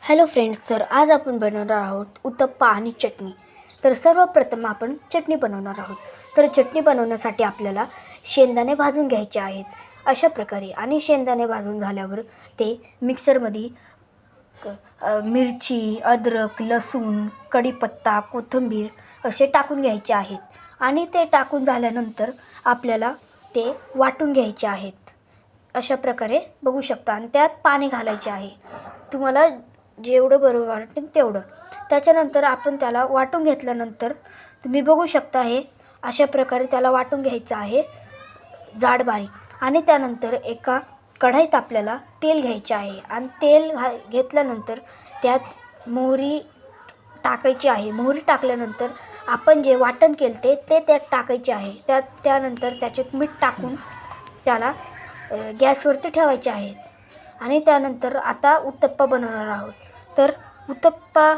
Hello friends, तर आज आपण बनवणार आहोत उत्तप्पा आणि चटणी. तर सर्वप्रथम आपण चटणी बनवणार आहोत. तर चटणी बनवण्यासाठी आपल्याला शेंगदाणे भाजून घ्यायचे आहेत अशा प्रकारे. आणि शेंगदाणे भाजून झाल्यावर ते मिक्सरमध्ये मिरची, अद्रक, लसूण, कढीपत्ता, कोथिंबीर असे टाकून घ्यायचे आहेत. आणि ते टाकून झाल्यानंतर आपल्याला ते वाटून घ्यायचे आहेत अशा प्रकारे बघू शकता. आणि त्यात पाणी घालायचे आहे, तुम्हाला जेवढं बरोबर वाटेल तेवढं. त्याच्यानंतर आपण त्याला वाटून घेतल्यानंतर तुम्ही बघू शकता हे अशा प्रकारे त्याला वाटून घ्यायचं आहे जाड बारीक. आणि त्यानंतर एका कढईत आपल्याला तेल घ्यायचे आहे. आणि तेल घेतल्यानंतर त्यात मोहरी टाकायची आहे. मोहरी टाकल्यानंतर आपण जे वाटण केलं ते त्यात टाकायचे आहे. त्यानंतर त्याच्यात मीठ टाकून त्याला गॅसवरती ठेवायचे आहेत. आणि त्यानंतर आता उत्तप्पा बनवणार आहोत. तर उत्तप्पा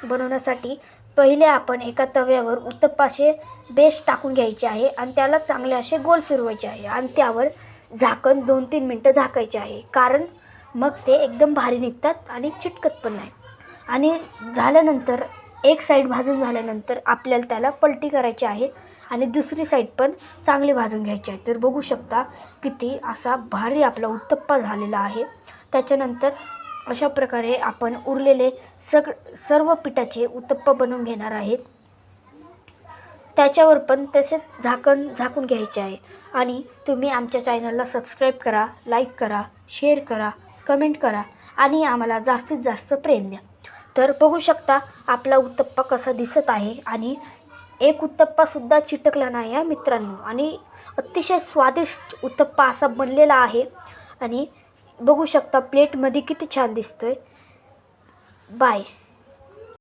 बनवण्यासाठी पहिले आपण एका तव्यावर उत्तप्पाचे बेस टाकून घ्यायचे आहे. आणि त्याला चांगले असे गोल फिरवायचे आहे. आणि त्यावर झाकण 2-3 मिनटं झाकायचे आहे, कारण मग ते एकदम भारी निघतात आणि चिटकत पण नाही. आणि झाल्यानंतर एक साईड भाजून झाल्यानंतर आपल्याला त्याला पलटी करायची आहे आणि दुसरी साईड पण चांगली भाजून घ्यायची आहे. तर बघू शकता किती असा भारी आपला उत्तप्पा झालेला आहे. त्याच्यानंतर अशा प्रकारे आपण उरलेले सर्व पिठाचे उत्तप्पा बनवून घेणार आहेत. त्याच्यावर पण तसेच झाकून घ्यायचे आहे. आणि तुम्ही आमच्या चॅनलला सबस्क्राईब करा, लाईक करा, शेअर करा, कमेंट करा आणि आम्हाला जास्तीत जास्त प्रेम द्या. तर बघू शकता आपला उत्तप्पा कसा दिसत आहे. आणि एक उत्तप्पासुद्धा चिटकला नाही आहे मित्रांनो. आणि अतिशय स्वादिष्ट उत्तप्पा असा बनलेला आहे. आणि बघू शकता प्लेटमध्ये किती छान दिसतोय. बाय.